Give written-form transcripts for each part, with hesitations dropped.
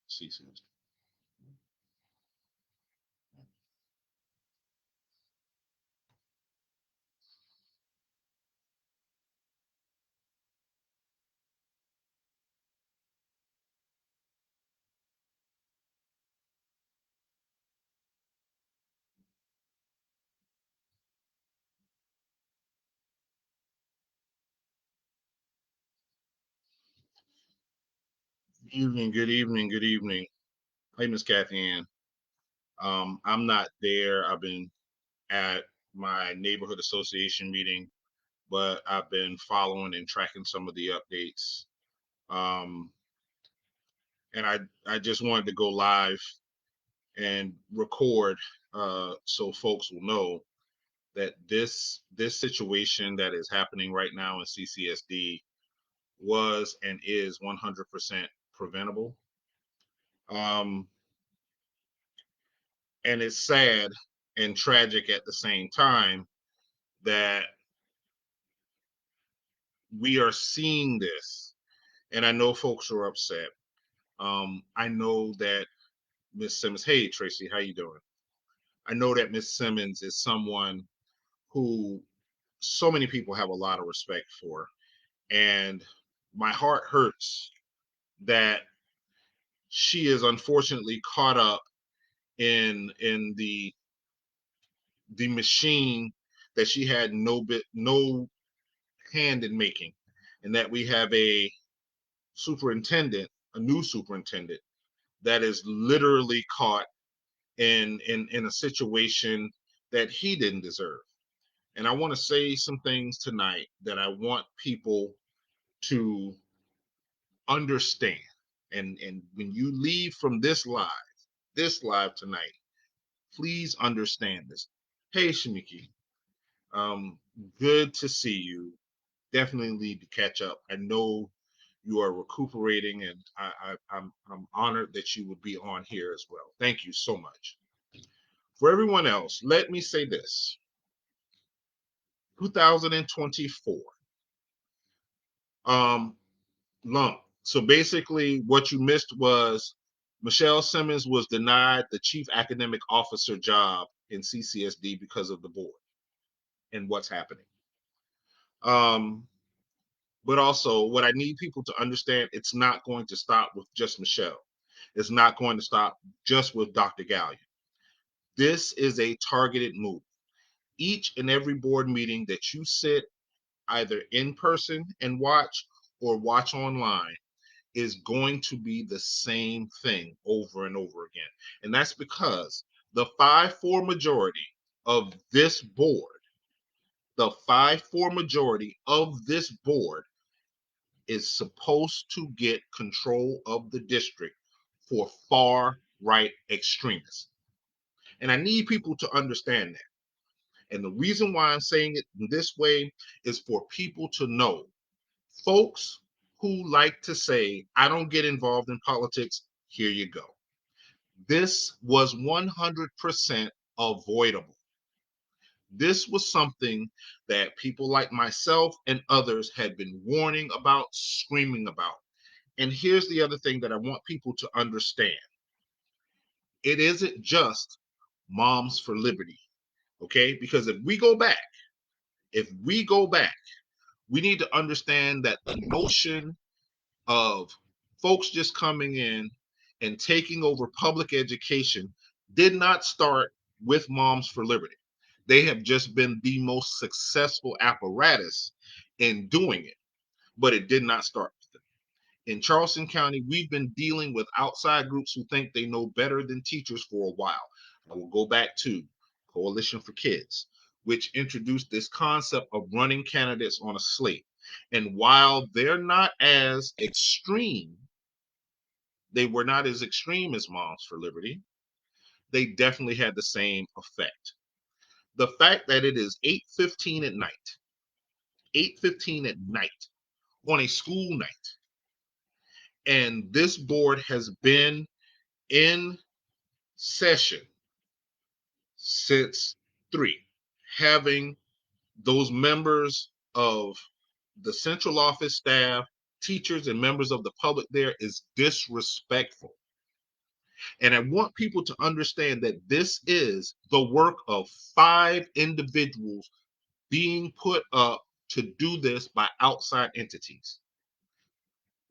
CCSD. Good evening, good evening, good evening. Hey, Miss Kathy Ann. I'm not there. I've been at my neighborhood association meeting, but I've been following and tracking some of the updates. Um, and I just wanted to go live and record so folks will know that this situation that is happening right now in CCSD was and is 100% preventable. Um, and it's sad and tragic at the same time that we are seeing this. And I know folks are upset. I know that Miss Simmons, hey Tracy, how you doing? I know that Miss Simmons is someone who so many people have a lot of respect for. And my heart hurts that she is unfortunately caught up in the machine that she had no hand in making, and that we have a new superintendent that is literally caught in a situation that he didn't deserve. And I want to say some things tonight that I want people to understand. And when you leave from this live tonight, please understand this. Hey Shamiki, um, good to see you. Definitely need to catch up. I know you are recuperating, and I'm honored that you would be on here as well. Thank you so much. For everyone else, let me say this: 2024, lump. So basically, what you missed was Michelle Simmons was denied the chief academic officer job in CCSD because of the board and what's happening. Um, but also, what I need people to understand, it's not going to stop with just Michelle. It's not going to stop just with Dr. Gallion. This is a targeted move. Each and every board meeting that you sit either in person and watch or watch online is going to be the same thing over and over again. And that's because the 5-4 majority of this board, the 5-4 majority of this board is supposed to get control of the district for far right extremists. And I need people to understand that. And the reason why I'm saying it in this way is for people to know. Folks who like to say, I don't get involved in politics, here you go. This was 100% avoidable. This was something that people like myself and others had been warning about, screaming about. And here's the other thing that I want people to understand: it isn't just Moms for Liberty, okay? Because if we go back, we need to understand that the notion of folks just coming in and taking over public education did not start with Moms for Liberty. They have just been the most successful apparatus in doing it, but it did not start with them. In Charleston County, we've been dealing with outside groups who think they know better than teachers for a while. I will go back to Coalition for Kids, which introduced this concept of running candidates on a slate. And while they're not as extreme, they were not as extreme as Moms for Liberty, they definitely had the same effect. The fact that it is 8:15 at night, 8:15 at night on a school night, and this board has been in session since 3, having those members of the central office staff teachers and members of the public there is disrespectful. And I want people to understand that this is the work of 5 individuals being put up to do this by outside entities.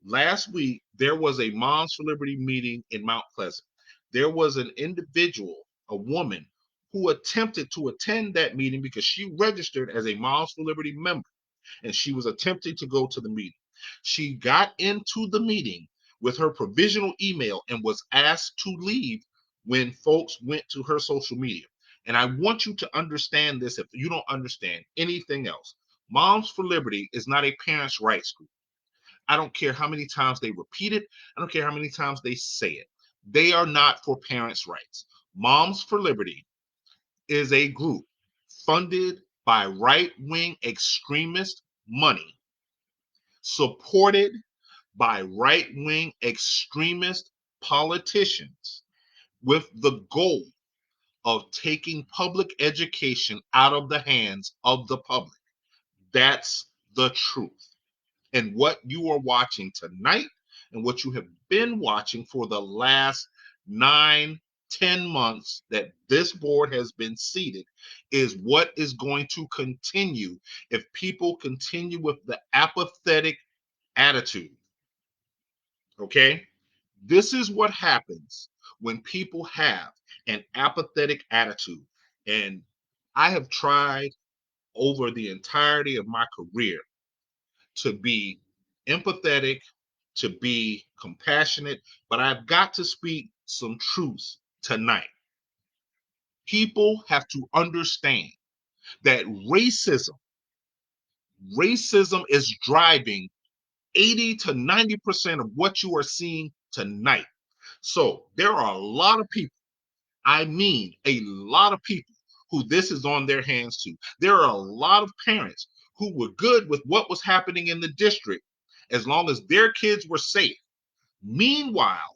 Last week, there was a Moms for Liberty meeting in Mount Pleasant. There was an individual, a woman, who attempted to attend that meeting because she registered as a Moms for Liberty member and she was attempting to go to the meeting. She got into the meeting with her provisional email and was asked to leave when folks went to her social media. And I want you to understand this if you don't understand anything else. Moms for Liberty is not a parents' rights group. I don't care how many times they repeat it. I don't care how many times they say it. They are not for parents' rights. Moms for Liberty is a group funded by right-wing extremist money, supported by right-wing extremist politicians with the goal of taking public education out of the hands of the public. That's the truth. And what you are watching tonight and what you have been watching for the last 9-10 months that this board has been seated is what is going to continue if people continue with the apathetic attitude. Okay? This is what happens when people have an apathetic attitude. And I have tried over the entirety of my career to be empathetic, to be compassionate, but I've got to speak some truth tonight. People have to understand that racism is driving 80 to 90% of what you are seeing tonight. So there are a lot of people, I mean a lot of people, who this is on their hands to. There are a lot of parents who were good with what was happening in the district as long as their kids were safe. Meanwhile,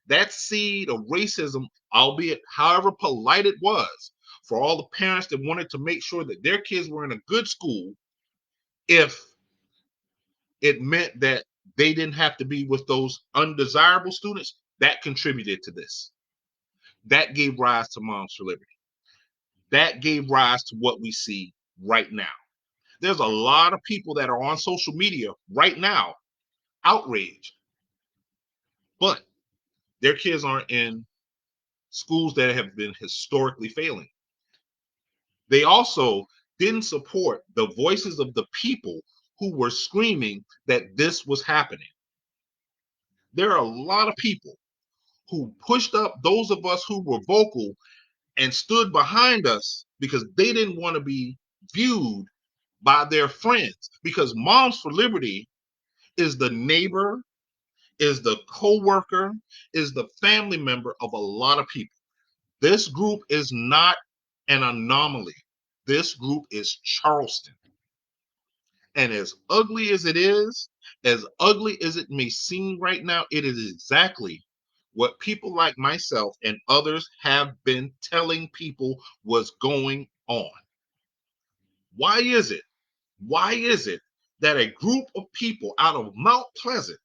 that seed of racism, albeit however polite it was, for all the parents that wanted to make sure that their kids were in a good school, if it meant that they didn't have to be with those undesirable students, that contributed to this. That gave rise to Moms for Liberty. That gave rise to what we see right now. There's a lot of people that are on social media right now outraged, but their kids aren't in schools that have been historically failing. They also didn't support the voices of the people who were screaming that this was happening. There are a lot of people who pushed up those of us who were vocal and stood behind us because they didn't want to be viewed by their friends. Because Moms for Liberty is the neighbor, is the co-worker, is the family member of a lot of people. This group is not an anomaly. This group is Charleston. And as ugly as it is, as ugly as it may seem right now, it is exactly what people like myself and others have been telling people was going on. Why is it? Why is it that a group of people out of Mount Pleasant,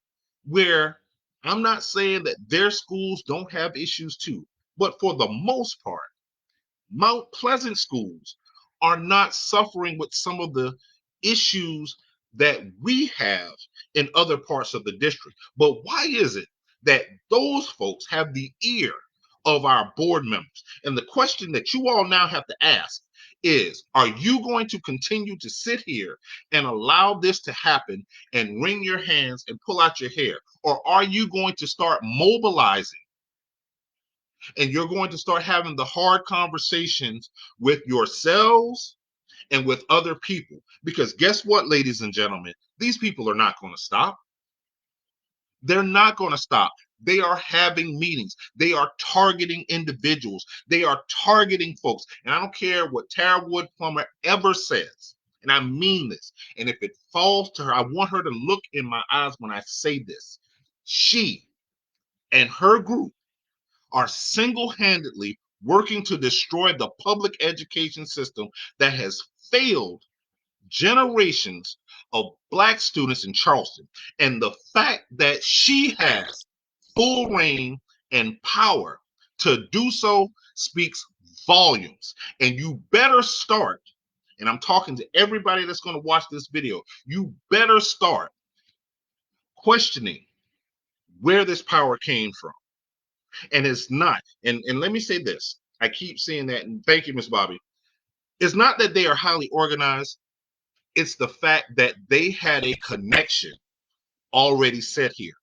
where I'm not saying that their schools don't have issues too, but for the most part, Mount Pleasant schools are not suffering with some of the issues that we have in other parts of the district. But why is it that those folks have the ear of our board members? And the question that you all now have to ask is, are you going to continue to sit here and allow this to happen and wring your hands and pull out your hair? Or are you going to start mobilizing? And you're going to start having the hard conversations with yourselves and with other people. Because guess what, ladies and gentlemen? These people are not going to stop. They're not going to stop. They are having meetings. They are targeting individuals. They are targeting folks. And I don't care what Tara Wood Plummer ever says. And I mean this. And if it falls to her, I want her to look in my eyes when I say this. She and her group are single-handedly working to destroy the public education system that has failed generations of Black students in Charleston. And the fact that she has full reign and power to do so speaks volumes. And you better start, and I'm talking to everybody that's going to watch this video, you better start questioning where this power came from. And it's not, and let me say this. I keep saying that, and thank you, Miss Bobby. It's not that they are highly organized. It's the fact that they had a connection already set here.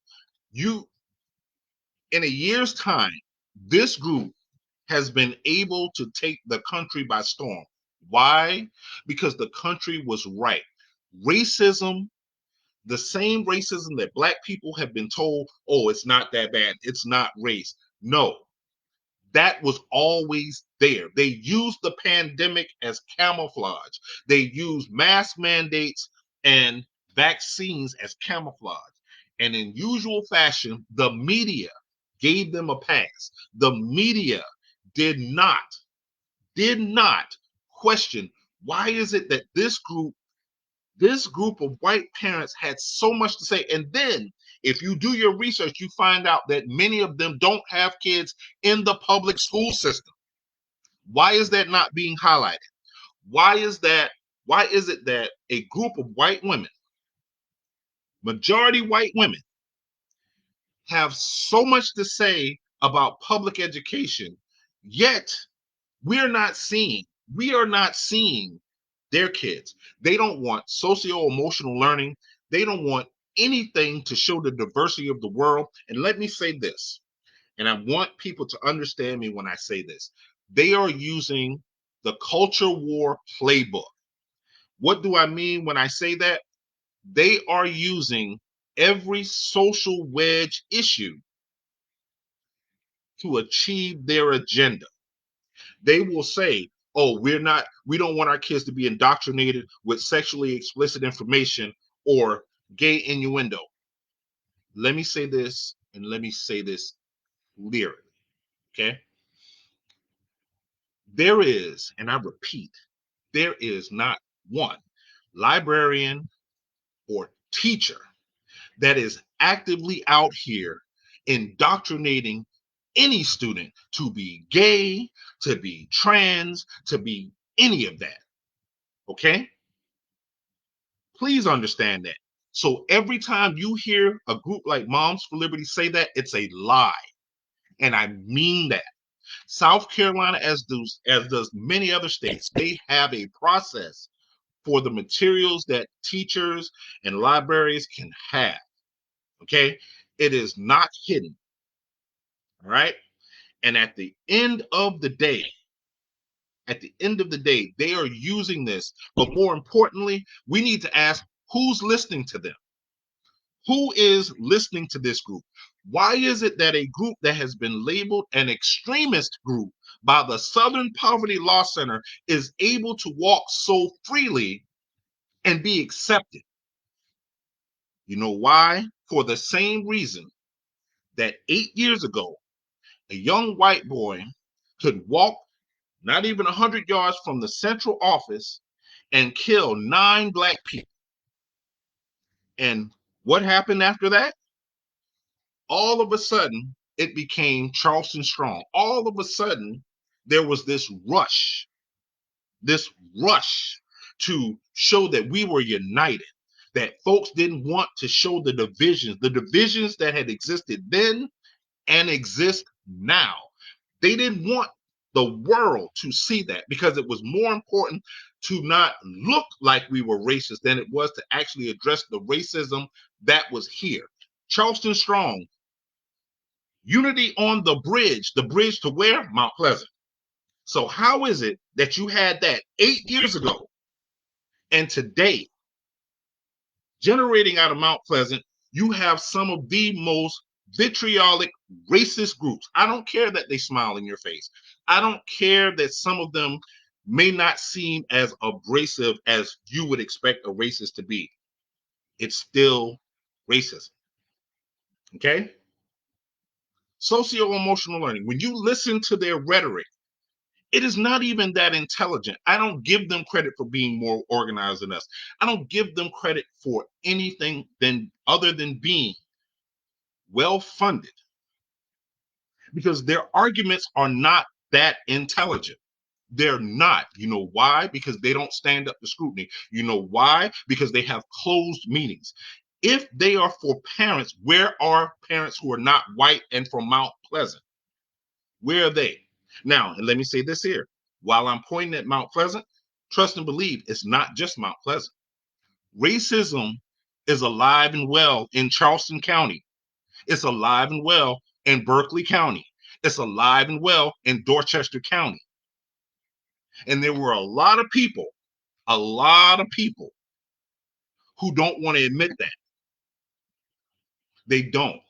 You, in a year's time, this group has been able to take the country by storm. Why? Because the country was right. Racism, the same racism that Black people have been told, oh, it's not that bad, it's not race. No, that was always there. They used the pandemic as camouflage. They used mask mandates and vaccines as camouflage. And in usual fashion, the media gave them a pass. The media did not question, why is it that this group of white parents had so much to say? And then if you do your research, you find out that many of them don't have kids in the public school system. Why is that not being highlighted? Why is it that a group of white women, majority white women, have so much to say about public education, yet we are not seeing their kids. They don't want socio-emotional learning. They don't want anything to show the diversity of the world. And let me say this, and I want people to understand me when I say this. They are using the culture war playbook. What do I mean when I say that? They are using every social wedge issue to achieve their agenda. They will say, oh, we don't want our kids to be indoctrinated with sexually explicit information or gay innuendo. Let me say this, and let me say this clearly, okay? There is, and I repeat, there is not one librarian or teacher that is actively out here indoctrinating any student to be gay, to be trans, to be any of that. Okay? Please understand that. So every time you hear a group like Moms for Liberty say that, it's a lie. And I mean that. South Carolina, as does many other states, they have a process for the materials that teachers and libraries can have. Okay? It is not hidden. All right? And at the end of the day, they are using this. But more importantly, we need to ask, who's listening to them? Who is listening to this group? Why is it that a group that has been labeled an extremist group by the Southern Poverty Law Center is able to walk so freely and be accepted? You know why? For the same reason that 8 years ago, a young white boy could walk not even 100 yards from the central office and kill 9 Black people. And what happened after that? All of a sudden, it became Charleston Strong. All of a sudden, there was this rush to show that we were united, that folks didn't want to show the divisions that had existed then and exist now. They didn't want the world to see that, because it was more important to not look like we were racist than it was to actually address the racism that was here. Charleston Strong, unity on the bridge to where? Mount Pleasant. So how is it that you had that 8 years ago and today, generating out of Mount Pleasant, you have some of the most vitriolic racist groups? I don't care that they smile in your face. I don't care that some of them may not seem as abrasive as you would expect a racist to be. It's still racism. Okay? Socio-emotional learning. When you listen to their rhetoric, It is not even that intelligent. I don't give them credit for being more organized than us. I don't give them credit for anything other than being well funded, because their arguments are not that intelligent. They're not. You know why? Because they don't stand up to scrutiny. You know why? Because they have closed meetings. If they are for parents, where are parents who are not white and from Mount Pleasant? Where are they? Now, and let me say this here. While I'm pointing at Mount Pleasant, trust and believe it's not just Mount Pleasant. Racism is alive and well in Charleston County. It's alive and well in Berkeley County. It's alive and well in Dorchester County. And there were a lot of people who don't want to admit that. They don't.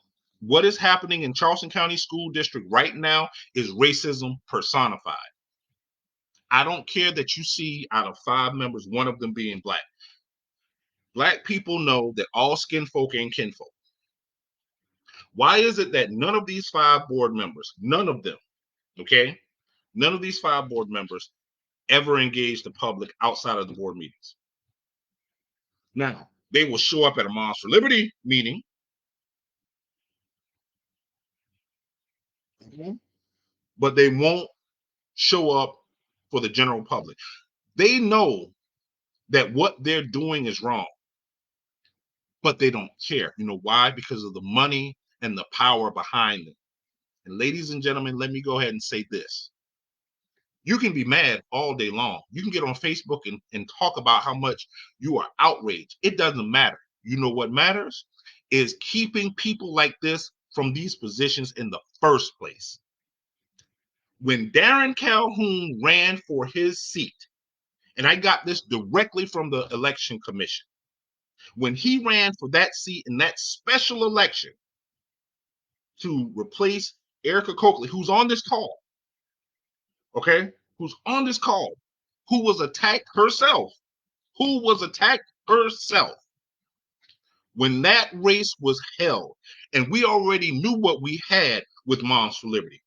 What is happening in Charleston County School District right now is racism personified. I don't care that you see out of 5 members, one of them being black. Black people know that all skin folk ain't kinfolk. Why is it that none of these 5 board members, none of them, okay, none of these 5 board members ever engage the public outside of the board meetings? Now, they will show up at a Moms for Liberty meeting, but they won't show up for the general public. They know that what they're doing is wrong, but they don't care. You know why? Because of the money and the power behind them. And ladies and gentlemen, let me go ahead and say this. You can be mad all day long. You can get on Facebook and talk about how much you are outraged. It doesn't matter. You know what matters is keeping people like this from these positions in the first place. When Darren Calhoun ran for his seat, and I got this directly from the election commission, when he ran for that seat in that special election to replace Erica Coakley, who's on this call, okay, who's on this call, who was attacked herself, when that race was held, and we already knew what we had with Moms for Liberty.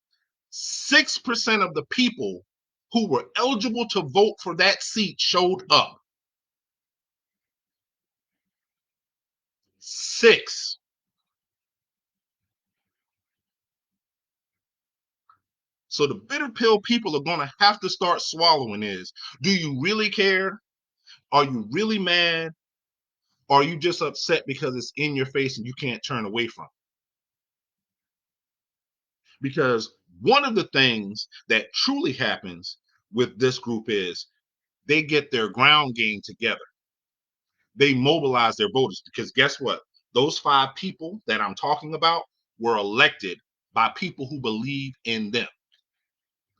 6% of the people who were eligible to vote for that seat showed up. 6. So the bitter pill people are going to have to start swallowing is, do you really care? Are you really mad? Or are you just upset because it's in your face and you can't turn away from it? Because one of the things that truly happens with this group is they get their ground game together. They mobilize their voters, because guess what? Those 5 people that I'm talking about were elected by people who believe in them.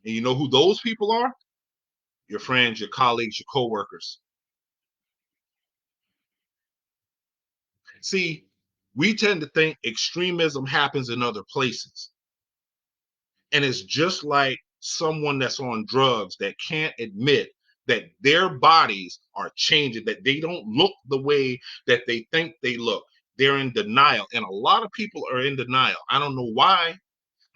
And you know who those people are? Your friends, your colleagues, your coworkers. See, we tend to think extremism happens in other places. And it's just like someone that's on drugs that can't admit that their bodies are changing, that they don't look the way that they think they look. They're in denial. And a lot of people are in denial. I don't know why.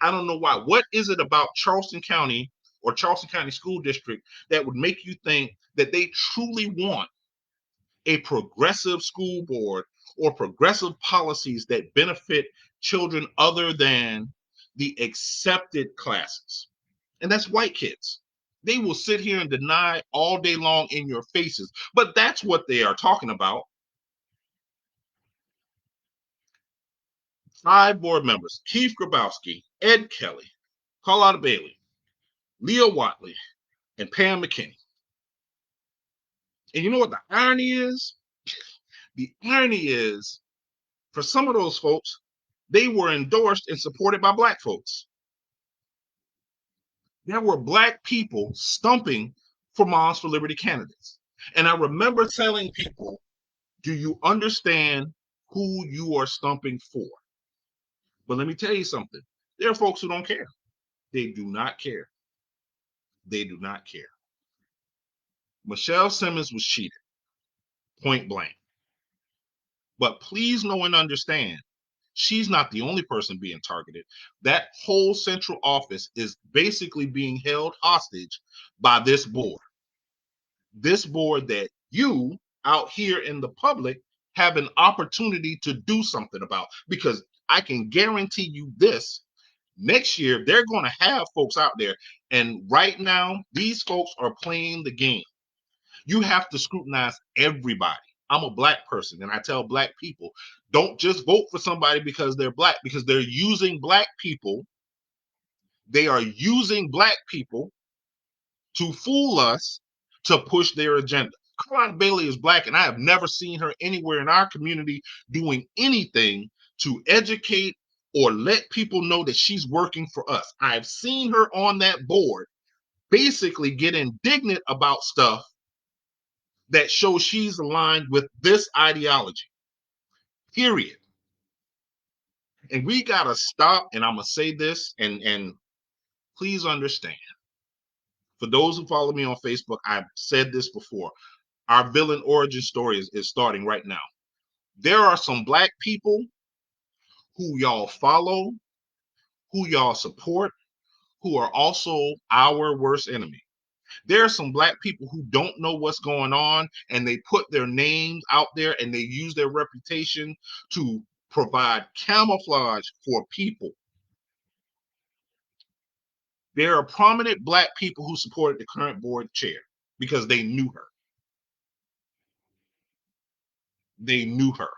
What is it about Charleston County or Charleston County School District that would make you think that they truly want a progressive school board or progressive policies that benefit children other than the accepted classes? And that's white kids. They will sit here and deny all day long in your faces, but that's what they are talking about. 5 board members: Keith Grabowski, Ed Kelly, Carlotta Bailey, Leo Watley, and Pam McKinney. And you know what the irony is? The irony is, for some of those folks, they were endorsed and supported by black folks. There were black people stumping for Moms for Liberty candidates. And I remember telling people, do you understand who you are stumping for? But let me tell you something. There are folks who don't care. They do not care. They do not care. Michelle Simmons was cheated, point blank. But please know and understand, She's not the only person being targeted. That whole central office is basically being held hostage by this board. This board that you out here in the public have an opportunity to do something about. Because I can guarantee you this, next year they're going to have folks out there. And right now, these folks are playing the game. You have to scrutinize everybody. I'm a black person, and I tell black people, don't just vote for somebody because they're black, because they're using black people. They are using black people to fool us, to push their agenda. Caroline Bailey is black, and I have never seen her anywhere in our community doing anything to educate or let people know that she's working for us. I've seen her on that board basically get indignant about stuff that shows she's aligned with this ideology, period. And we got to stop, and I'm going to say this, and please understand. For those who follow me on Facebook, I've said this before. Our villain origin story is starting right now. There are some black people who y'all follow, who y'all support, who are also our worst enemy. There are some black people who don't know what's going on, and they put their names out there and they use their reputation to provide camouflage for people. There are prominent black people who supported the current board chair because they knew her. They knew her.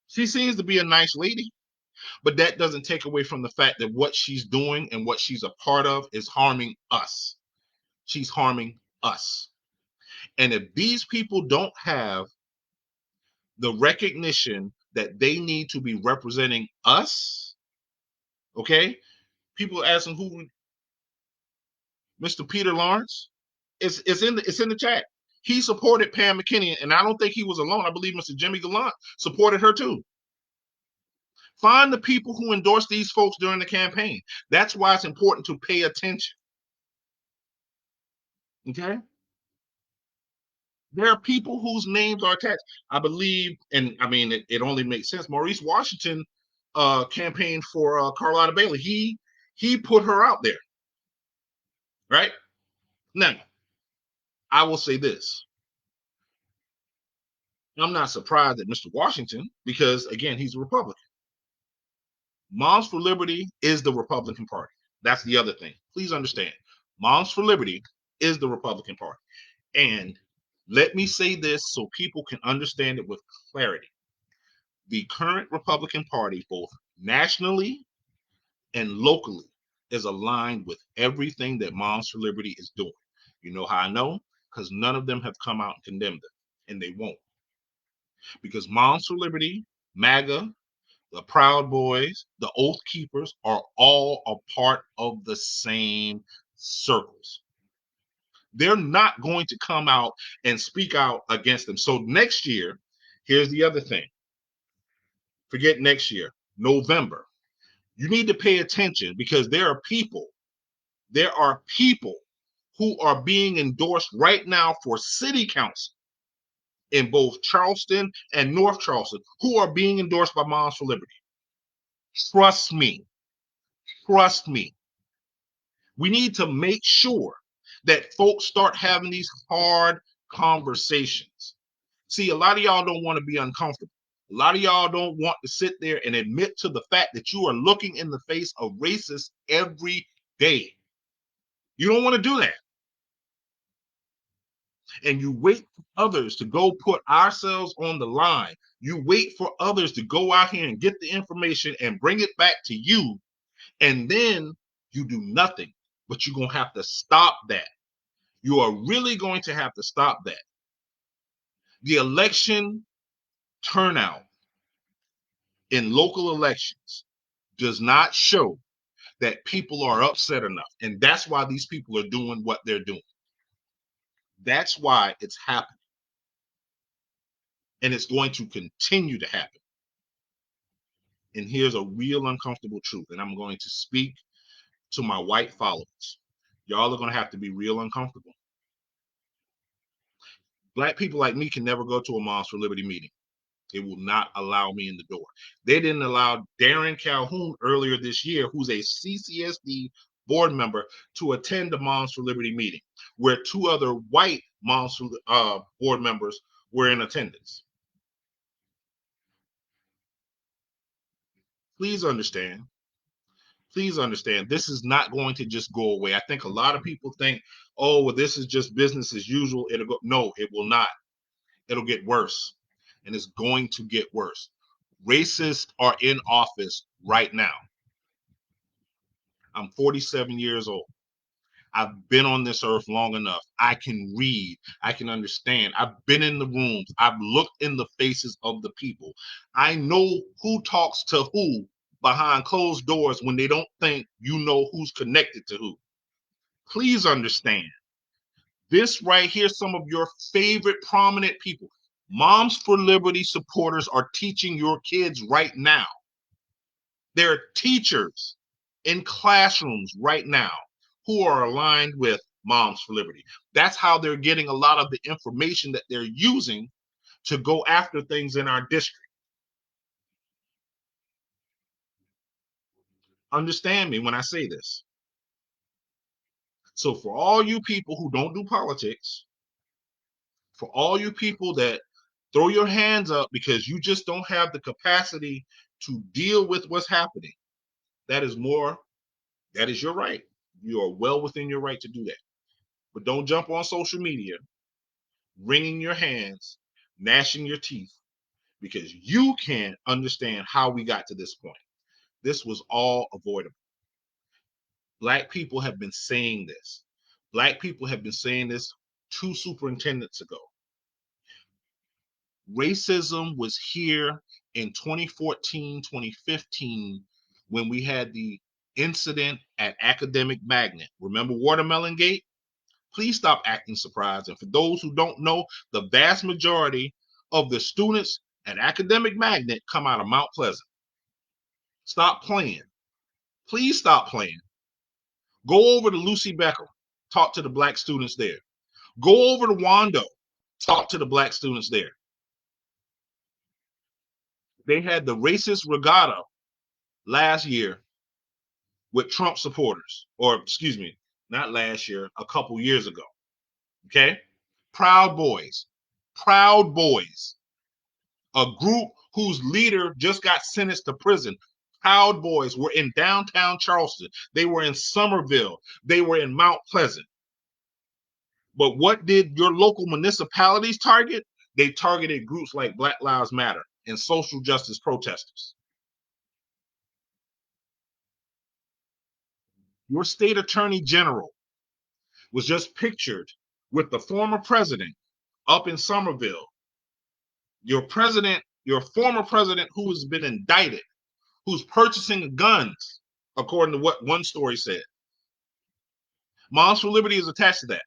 She seems to be a nice lady, but that doesn't take away from the fact that what she's doing and what she's a part of is harming us. She's harming us. And if these people don't have the recognition that they need to be representing us, okay? People asking who Mr. Peter Lawrence, it's in the chat. He supported Pam McKinney, and I don't think he was alone. I believe Mr. Jimmy Gallant supported her too. Find the people who endorsed these folks during the campaign. That's why it's important to pay attention. Okay? There are people whose names are attached. I believe, and I mean, it only makes sense. Maurice Washington campaigned for Carlotta Bailey. He put her out there, right? Now, I will say this. I'm not surprised at Mr. Washington because, again, he's a Republican. Moms for Liberty is the Republican Party. That's the other thing. Please understand. Moms for Liberty is the Republican Party. And let me say this so people can understand it with clarity. The current Republican Party, both nationally and locally, is aligned with everything that Moms for Liberty is doing. You know how I know? Because none of them have come out and condemned it, and they won't. Because Moms for Liberty, MAGA, the Proud Boys, the Oath Keepers are all a part of the same circles. They're not going to come out and speak out against them. So next year, here's the other thing. Forget next year, November. You need to pay attention because there are people who are being endorsed right now for city council in both Charleston and North Charleston who are being endorsed by Moms for Liberty. Trust me. Trust me. We need to make sure that folks start having these hard conversations. See, a lot of y'all don't want to be uncomfortable. A lot of y'all don't want to sit there and admit to the fact that you are looking in the face of racists every day. You don't want to do that. And you wait for others to go put ourselves on the line. You wait for others to go out here and get the information and bring it back to you. And then you do nothing. But you're going to have to stop that. You are really going to have to stop that. The election turnout in local elections does not show that people are upset enough. And that's why these people are doing what they're doing. That's why it's happening. And it's going to continue to happen. And here's a real uncomfortable truth. And I'm going to speak to my white followers. Y'all are going to have to be real uncomfortable. Black people like me can never go to a Moms for Liberty meeting. They will not allow me in the door. They didn't allow Darren Calhoun earlier this year, who's a CCSD board member, to attend the Moms for Liberty meeting, where two other white Moms for board members were in attendance. Please understand. Please understand, this is not going to just go away. I think a lot of people think, oh, well, this is just business as usual. It'll go. No, it will not. It'll get worse, and it's going to get worse. Racists are in office right now. I'm 47 years old. I've been on this earth long enough. I can read. I can understand. I've been in the rooms. I've looked in the faces of the people. I know who talks to who behind closed doors when they don't think you know who's connected to who. Please understand. This right here, some of your favorite prominent people, Moms for Liberty supporters are teaching your kids right now. There are teachers in classrooms right now who are aligned with Moms for Liberty. That's how they're getting a lot of the information that they're using to go after things in our district. Understand me when I say this. So for all you people who don't do politics, for all you people that throw your hands up because you just don't have the capacity to deal with what's happening, that is your right. You are well within your right to do that. But don't jump on social media, wringing your hands, gnashing your teeth, because you can't understand how we got to this point. This was all avoidable. Black people have been saying this. Black people have been saying this 2 superintendents ago. Racism was here in 2014, 2015, when we had the incident at Academic Magnet. Remember Watermelon Gate? Please stop acting surprised. And for those who don't know, the vast majority of the students at Academic Magnet come out of Mount Pleasant. Stop playing. Please stop playing. Go over to Lucy Becker. Talk to the black students there. Go over to Wando. Talk to the black students there. They had the racist regatta last year with Trump supporters, or excuse me, not last year, a couple years ago. Okay? Proud Boys. Proud Boys. A group whose leader just got sentenced to prison. Proud Boys were in downtown Charleston. They were in Somerville. They were in Mount Pleasant. But what did your local municipalities target? They targeted groups like Black Lives Matter and social justice protesters. Your state attorney general was just pictured with the former president up in Somerville. Your former president who has been indicted, who's purchasing guns, according to what one story said. Moms for Liberty is attached to that.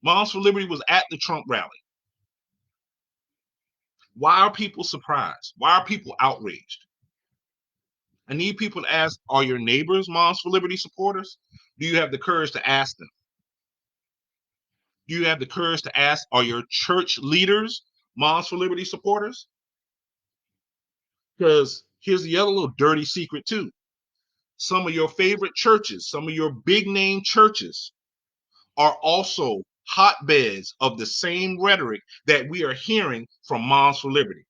Moms for Liberty was at the Trump rally. Why are people surprised? Why are people outraged? I need people to ask, are your neighbors Moms for Liberty supporters? Do you have the courage to ask them? Do you have the courage to ask, are your church leaders Moms for Liberty supporters? Because here's the other little dirty secret too. Some of your favorite churches, some of your big name churches are also hotbeds of the same rhetoric that we are hearing from Moms for Liberty.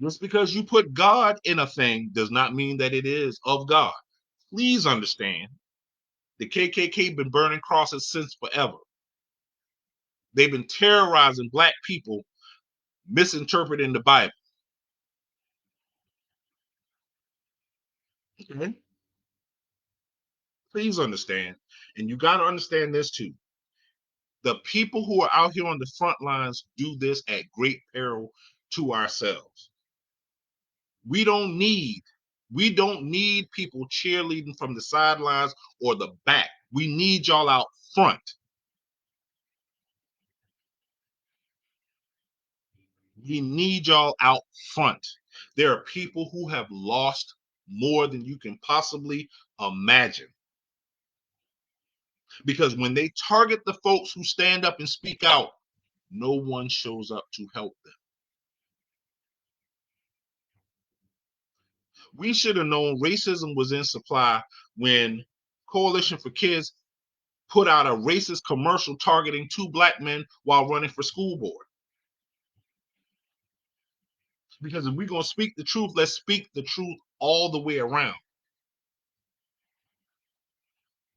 Just because you put God in a thing does not mean that it is of God. Please understand, the KKK been burning crosses since forever. They've been terrorizing black people, misinterpreting the Bible. Okay? Please understand. And you got to understand this too. The people who are out here on the front lines do this at great peril to ourselves. We don't need people cheerleading from the sidelines or the back. We need y'all out front. We need y'all out front. There are people who have lost more than you can possibly imagine. Because when they target the folks who stand up and speak out, No one shows up to help them. We should have known racism was in supply when Coalition for Kids put out a racist commercial targeting 2 black men while running for school board. Because if we're going to speak the truth, let's speak the truth all the way around.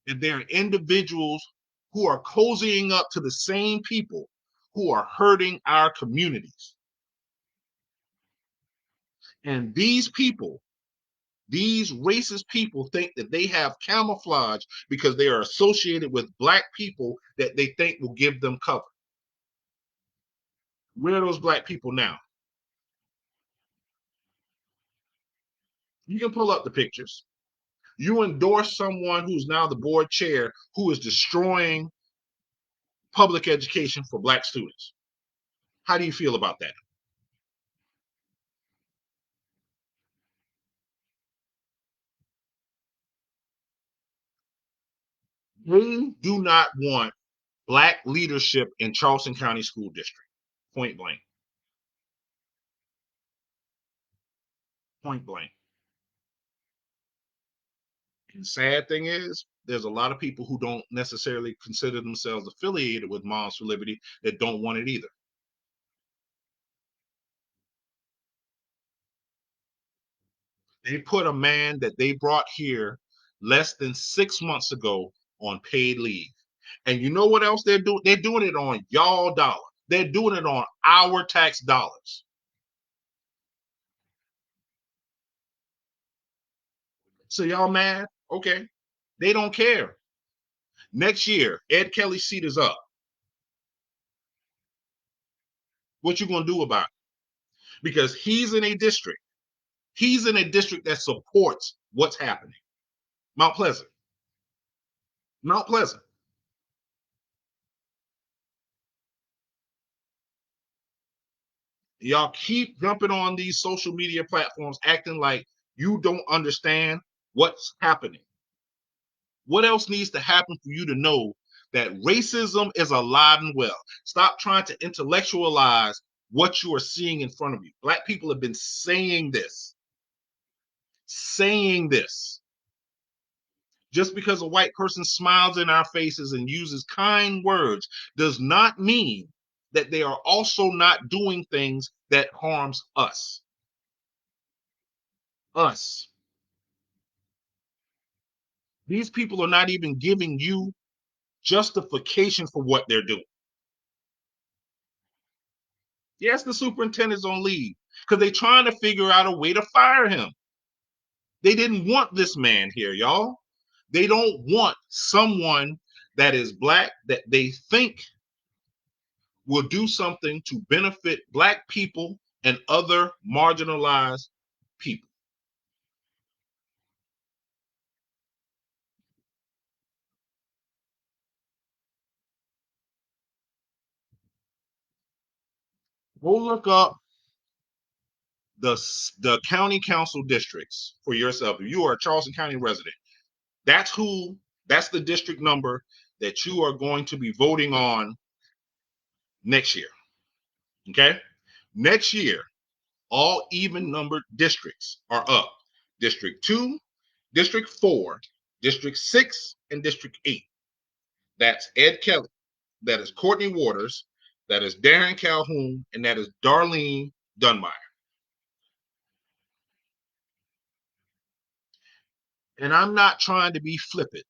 And there are individuals who are cozying up to the same people who are hurting our communities. And these people, these racist people, think that they have camouflage because they are associated with black people that they think will give them cover. Where are those black people now? You can pull up the pictures. You endorse someone who's now the board chair who is destroying public education for black students. How do you feel about that? They do not want black leadership in Charleston County School District. Point blank. Point blank. And the sad thing is, there's a lot of people who don't necessarily consider themselves affiliated with Moms for Liberty that don't want it either. They put a man that they brought here less than 6 months ago on paid leave. And you know what else they're doing? They're doing it on y'all dollar. They're doing it on our tax dollars. So y'all mad? Okay. They don't care. Next year, Ed Kelly's seat is up. What you gonna do about it? Because he's in a district. He's in a district that supports what's happening. Mount Pleasant. Mount Pleasant. Y'all keep jumping on these social media platforms acting like you don't understand what's happening. What else needs to happen for you to know that racism is alive and well? Stop trying to intellectualize what you are seeing in front of you. Black people have been saying this. Saying this. Just because a white person smiles in our faces and uses kind words does not mean that they are also not doing things that harms us. Us. These people are not even giving you justification for what they're doing. Yes, the superintendent's on leave because they're trying to figure out a way to fire him. They didn't want this man here, y'all. They don't want someone that is black that they think will do something to benefit black people and other marginalized people. Go look up the, the county council districts for yourself. If you are a Charleston County resident, that's the district number that you are going to be voting on next year. Okay? Next year, all even numbered districts are up. District 2, District 4, District 6, and District 8. That's Ed Kelly. That is Courtney Waters. That is Darren Calhoun. And that is Darlene Dunmeyer. And I'm not trying to be flippant,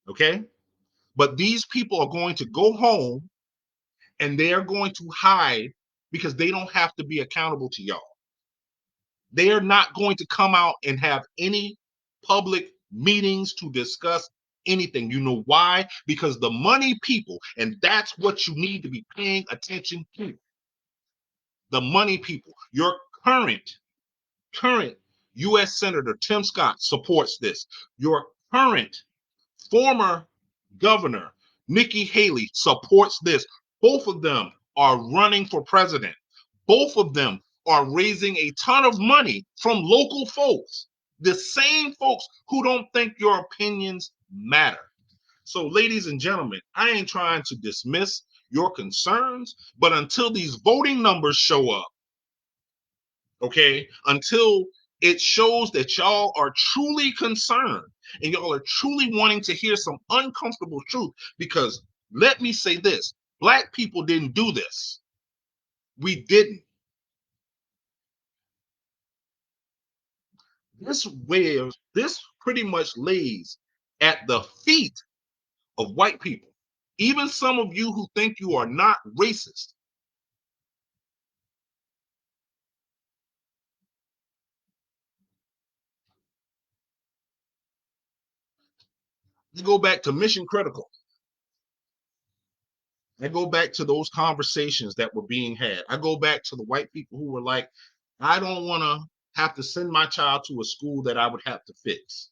okay? But these people are going to go home and they are going to hide because they don't have to be accountable to y'all. They are not going to come out and have any public meetings to discuss anything. You know why? Because the money people, and that's what you need to be paying attention to. The money people. Your current U.S. Senator Tim Scott supports this. Your current former governor Nikki Haley supports this. Both of them are running for president. Both of them are raising a ton of money from local folks, the same folks who don't think your opinions matter. So, ladies and gentlemen, I ain't trying to dismiss your concerns, but until these voting numbers show up, okay, until it shows that y'all are truly concerned and y'all are truly wanting to hear some uncomfortable truth, because let me say this, Black people didn't do this. We didn't. This pretty much lays at the feet of white people. Even some of you who think you are not racist. You go back to Mission Critical. I go back to those conversations that were being had. I go back to the white people who were like, I don't want to have to send my child to a school that I would have to fix.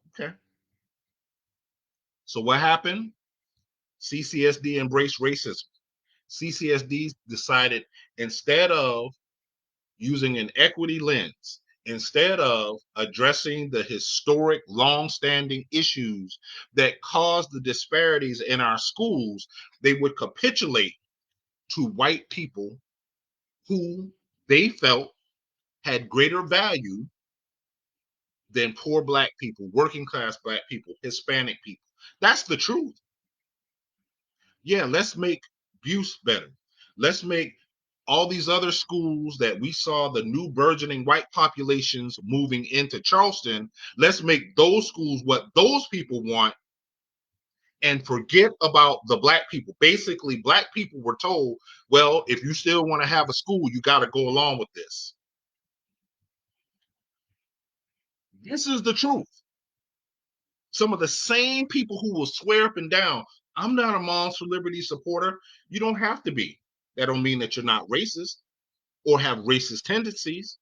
Okay. So what happened? CCSD embraced racism. CCSD decided, instead of using an equity lens, instead of addressing the historic, long-standing issues that cause the disparities in our schools, they would capitulate to white people who they felt had greater value than poor Black people, working class Black people, Hispanic people. That's the truth. Yeah, let's make Buse better. Let's make all these other schools that we saw the new burgeoning white populations moving into Charleston, let's make those schools what those people want and forget about the Black people. Basically, Black people were told, well, if you still want to have a school, you got to go along with this. This is the truth. Some of the same people who will swear up and down, I'm not a Moms for Liberty supporter. You don't have to be. That don't mean that you're not racist or have racist tendencies.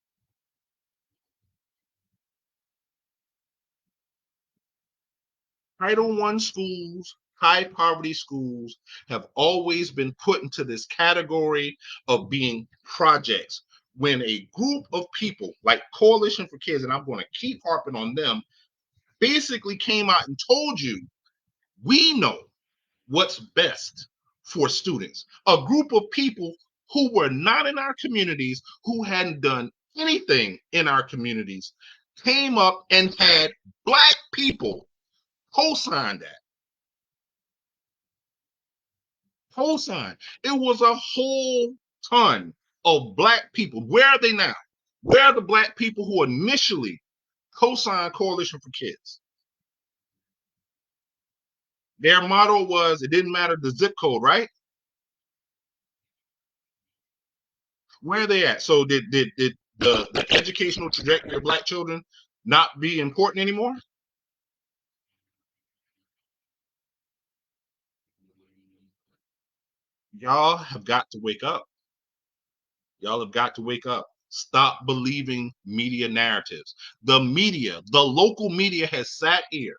Title I schools, high poverty schools have always been put into this category of being projects. When a group of people like Coalition for Kids, and I'm going to keep harping on them, basically came out and told you, we know what's best for students. A group of people who were not in our communities, who hadn't done anything in our communities, came up and had Black people co-sign that. Co-sign. It was a whole ton of Black people. Where are they now? Where are the Black people who initially co-signed Coalition for Kids? Their motto was, it didn't matter the zip code, right? Where are they at? So did the educational trajectory of Black children not be important anymore? Y'all have got to wake up. Y'all have got to wake up. Stop believing media narratives. The media, the local media has sat here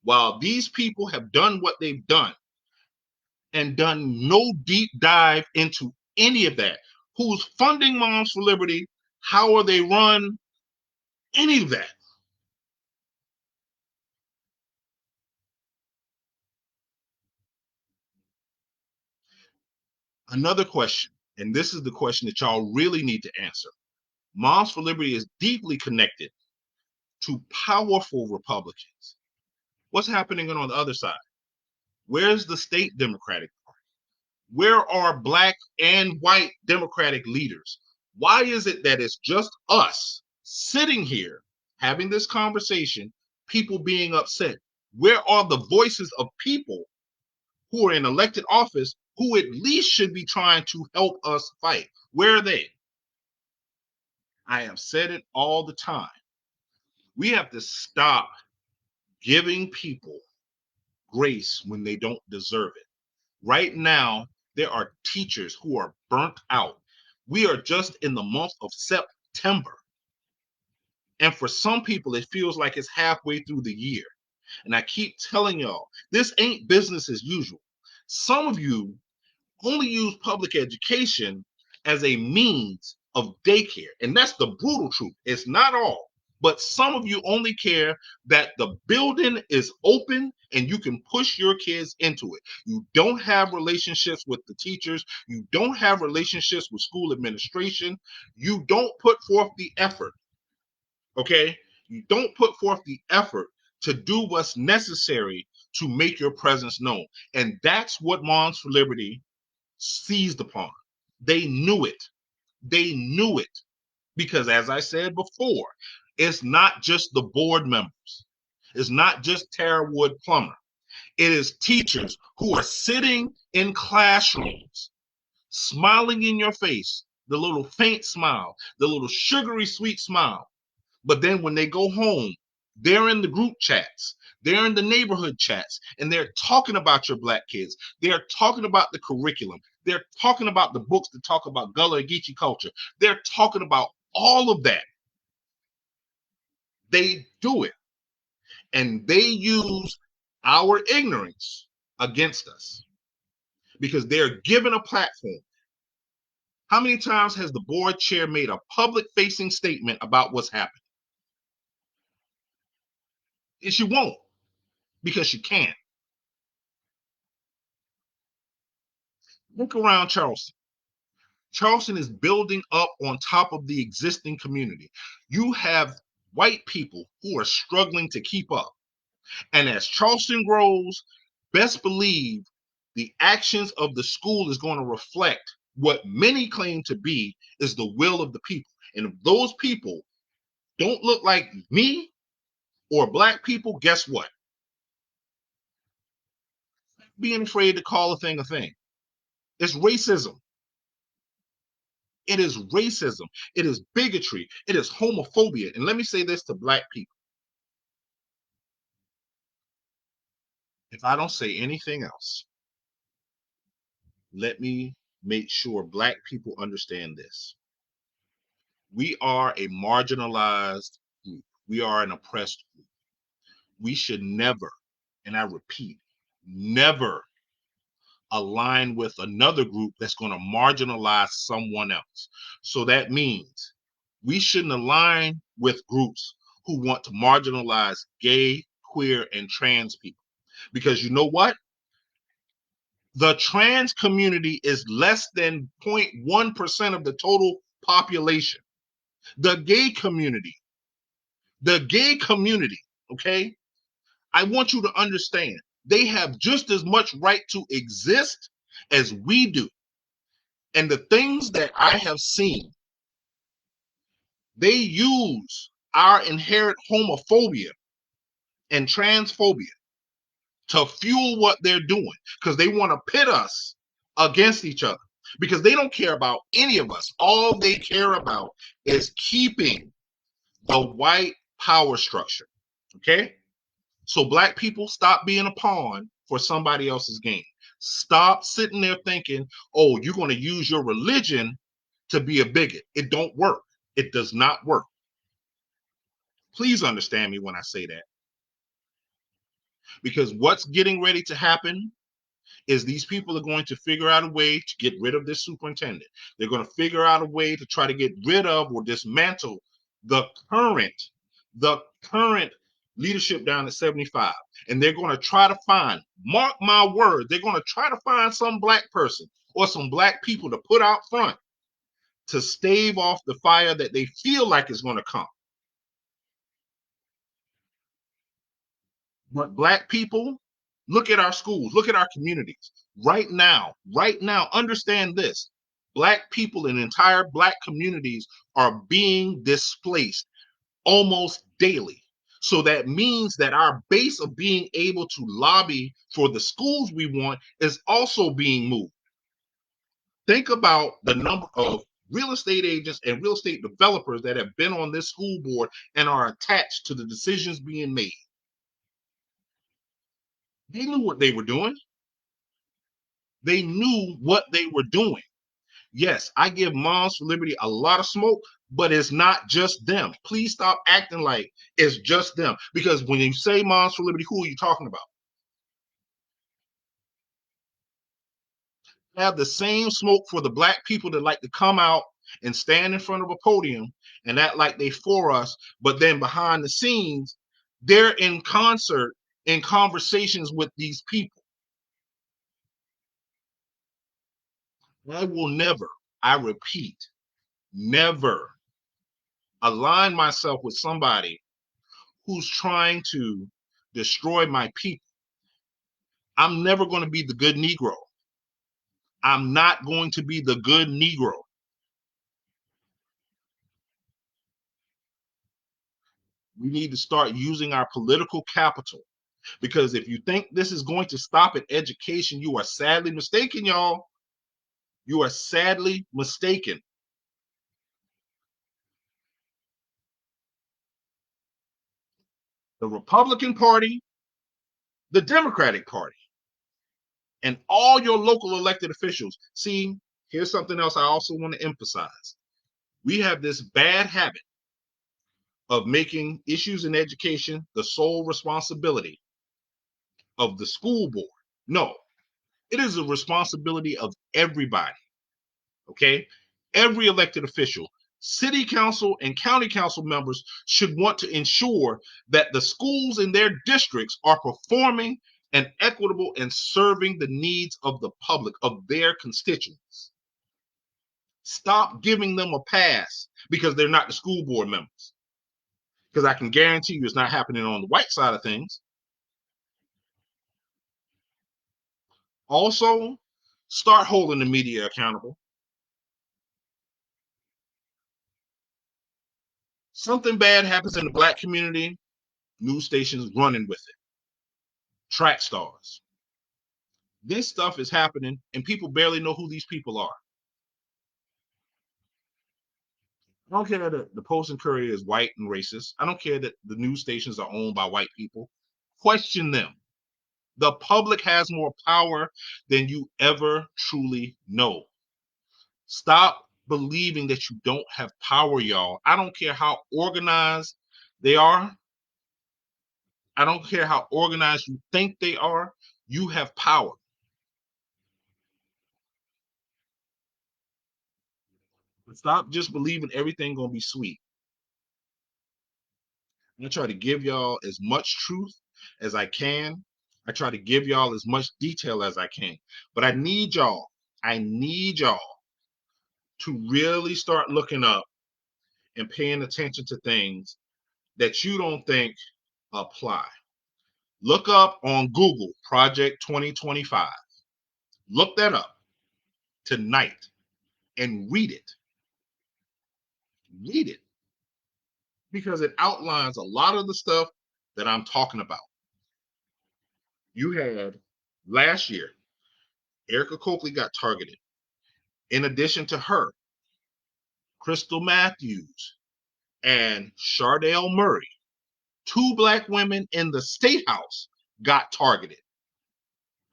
while these people have done what they've done and done no deep dive into any of that. Who's funding Moms for Liberty? How are they run? Any of that. Another question, and this is the question that y'all really need to answer. Moms for Liberty is deeply connected to powerful Republicans. What's happening on the other side? Where's the state Democratic Party? Where are Black and white Democratic leaders? Why is it that it's just us sitting here having this conversation, people being upset? Where are the voices of people who are in elected office who at least should be trying to help us fight? Where are they? I have said it all the time. We have to stop giving people grace when they don't deserve it. Right now, there are teachers who are burnt out. We are just in the month of September. And for some people, it feels like it's halfway through the year. And I keep telling y'all, this ain't business as usual. Some of you only use public education as a means of daycare. And that's the brutal truth. It's not all. But some of you only care that the building is open and you can push your kids into it. You don't have relationships with the teachers. You don't have relationships with school administration. You don't put forth the effort, okay? You don't put forth the effort to do what's necessary to make your presence known. And that's what Moms for Liberty seized upon. They knew it. They knew it. Because as I said before, it's not just the board members. It's not just Tara Wood Plummer. It is teachers who are sitting in classrooms, smiling in your face, the little faint smile, the little sugary sweet smile. But then when they go home, they're in the group chats, they're in the neighborhood chats, and they're talking about your Black kids. They're talking about the curriculum. They're talking about the books that talk about Gullah Geechee culture. They're talking about all of that. They do it. And they use our ignorance against us because they're given a platform. How many times has the board chair made a public facing statement about what's happened? And she won't because she can't. Look around Charleston. Charleston is building up on top of the existing community. You have white people who are struggling to keep up. And as Charleston grows, best believe the actions of the school is going to reflect what many claim to be is the will of the people. And if those people don't look like me or Black people, guess what? Being afraid to call a thing a thing. It's racism. It is racism. It is bigotry. It is homophobia. And let me say this to Black people. If I don't say anything else, let me make sure Black people understand this. We are a marginalized group. We are an oppressed group. We should never, and I repeat, never align with another group that's going to marginalize someone else. So that means we shouldn't align with groups who want to marginalize gay, queer, and trans people. Because you know what? The trans community is less than 0.1% of the total population. The gay community, okay? I want you to understand they have just as much right to exist as we do. And the things that I have seen, they use our inherent homophobia and transphobia to fuel what they're doing because they want to pit us against each other because they don't care about any of us. All they care about is keeping the white power structure. Okay? So Black people, stop being a pawn for somebody else's game. Stop sitting there thinking, oh, you're going to use your religion to be a bigot. It don't work. It does not work. Please understand me when I say that. Because what's getting ready to happen is these people are going to figure out a way to get rid of this superintendent. They're going to figure out a way to try to get rid of or dismantle the current leadership down at 75. And they're going to try to find, mark my word, they're going to try to find some Black person or some Black people to put out front to stave off the fire that they feel like is going to come. But Black people, look at our schools, look at our communities. Right now, understand this. Black people and entire Black communities are being displaced almost daily. So that means that our base of being able to lobby for the schools we want is also being moved. Think about the number of real estate agents and real estate developers that have been on this school board and are attached to the decisions being made. They knew what they were doing. They knew what they were doing. Yes, I give Moms for Liberty a lot of smoke, but it's not just them. Please stop acting like it's just them. Because when you say Moms for Liberty, who are you talking about? Have the same smoke for the Black people that like to come out and stand in front of a podium and act like they for us, but then behind the scenes, they're in concert in conversations with these people. I will never, I repeat, never align myself with somebody who's trying to destroy my people. I'm never going to be the good Negro. I'm not going to be the good Negro. We need to start using our political capital, because if you think this is going to stop at education, you are sadly mistaken, y'all. You are sadly mistaken. The Republican Party, the Democratic Party, and all your local elected officials. See, here's something else I also want to emphasize. We have this bad habit of making issues in education the sole responsibility of the school board. No, it is a responsibility of everybody. Okay? Every elected official, city council and county council members should want to ensure that the schools in their districts are performing and equitable and serving the needs of the public, of their constituents. Stop giving them a pass because they're not the school board members. Because I can guarantee you it's not happening on the white side of things. Also, start holding the media accountable. Something bad happens in the black community, news stations running with it. Track stars. This stuff is happening and people barely know who these people are. I don't care that the Post and Courier is white and racist. I don't care that the news stations are owned by white people. Question them. The public has more power than you ever truly know. Stop believing that you don't have power, y'all. I don't care how organized they are. I don't care how organized you think they are. You have power. Stop just believing everything gonna be sweet. I try to give y'all as much truth as I can. I try to give y'all as much detail as I can. But I need y'all to really start looking up and paying attention to things that you don't think apply. Look up on Google Project 2025. Look that up tonight and read it. Read it, because it outlines a lot of the stuff that I'm talking about. You had last year, Erica Coakley got targeted. In addition to her, Crystal Matthews and Shardell Murray, two black women in the state house, got targeted.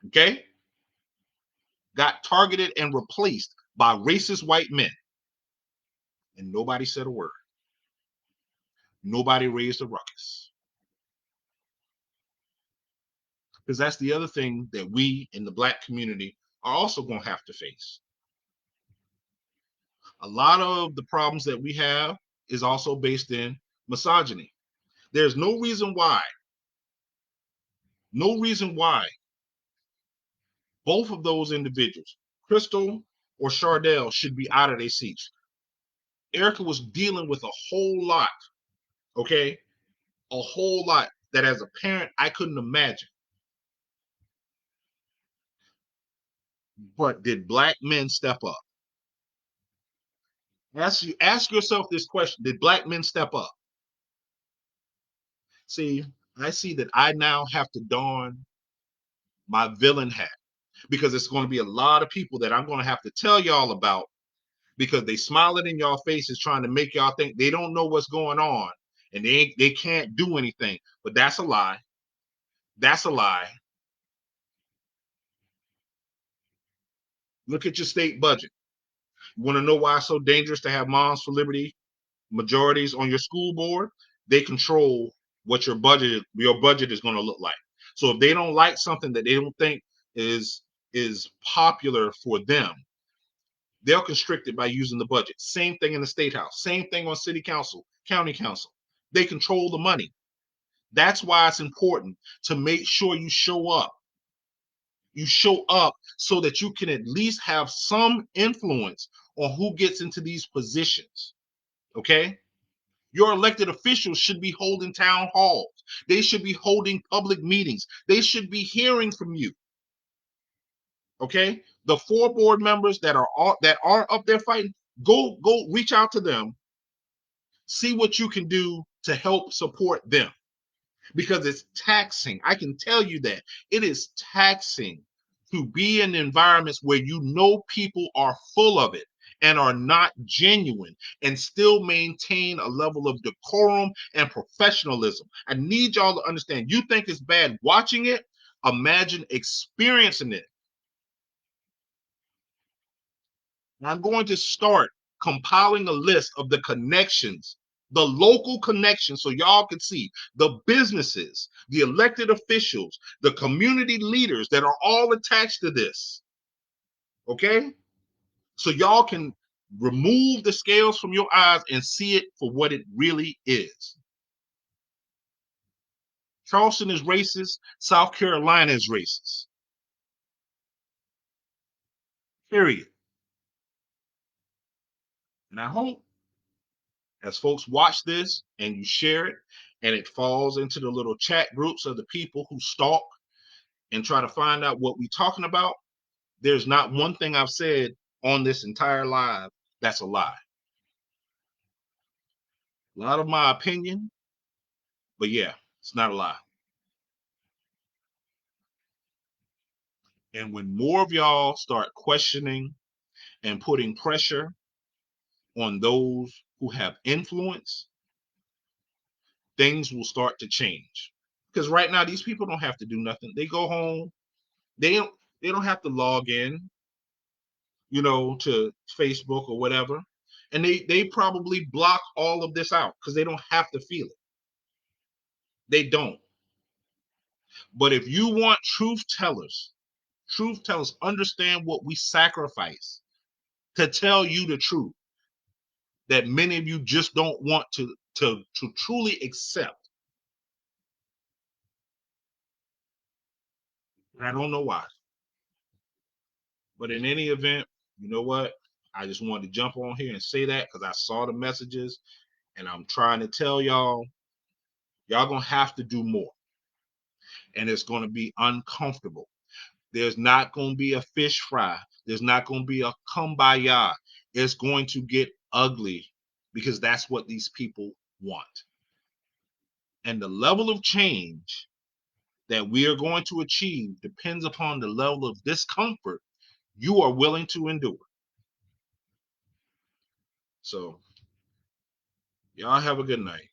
Okay? Got targeted and replaced by racist white men. And nobody said a word. Nobody raised a ruckus. Because that's the other thing that we in the black community are also going to have to face. A lot of the problems that we have is also based in misogyny. There's no reason why both of those individuals, Crystal or Shardell, should be out of their seats. Erica was dealing with a whole lot, okay? A whole lot that as a parent I couldn't imagine. But did black men step up? Ask yourself this question: did black men step up? See, I see that I now have to don my villain hat, because it's going to be a lot of people that I'm going to have to tell y'all about, because they smiling in y'all faces trying to make y'all think they don't know what's going on and they can't do anything. But that's a lie. That's a lie. Look at your state budget. You want to know why it's so dangerous to have Moms for Liberty majorities on your school board? They control what your budget is going to look like. So if they don't like something that they don't think is popular for them, They're constricted by using the budget. Same thing in the state house. Same thing on city council, county council. They control the money. That's why it's important to make sure you show up. You show up so that you can at least have some influence on who gets into these positions. Okay? Your elected officials should be holding town halls. They should be holding public meetings. They should be hearing from you. Okay? The 4 board members that are up there fighting, go reach out to them. See what you can do to help support them, because it's taxing. I can tell you that it is taxing to be in environments where you know people are full of it and are not genuine and still maintain a level of decorum and professionalism. I need y'all to understand. You think it's bad watching it? Imagine experiencing it. I'm going to start compiling a list of the connections, the local connections, so y'all can see the businesses, the elected officials, the community leaders that are all attached to this. Okay? So y'all can remove the scales from your eyes and see it for what it really is. Charleston is racist. South Carolina is racist. Period. And I hope as folks watch this and you share it and it falls into the little chat groups of the people who stalk and try to find out what we're talking about, there's not one thing I've said on this entire live that's a lie. A lot of my opinion, but yeah, it's not a lie. And when more of y'all start questioning and putting pressure on those who have influence, things will start to change. Because right now, these people don't have to do nothing. They go home. They don't. They don't have to log in, to Facebook or whatever, and they probably block all of this out because they don't have to feel it. They don't. But if you want truth tellers understand what we sacrifice to tell you the truth that many of you just don't want to truly accept. And I don't know why. But in any event, you know what? I just wanted to jump on here and say that because I saw the messages and I'm trying to tell y'all gonna have to do more. And it's gonna be uncomfortable. There's not gonna be a fish fry. There's not gonna be a kumbaya. It's going to get ugly because that's what these people want. And the level of change that we are going to achieve depends upon the level of discomfort you are willing to endure. So, y'all have a good night.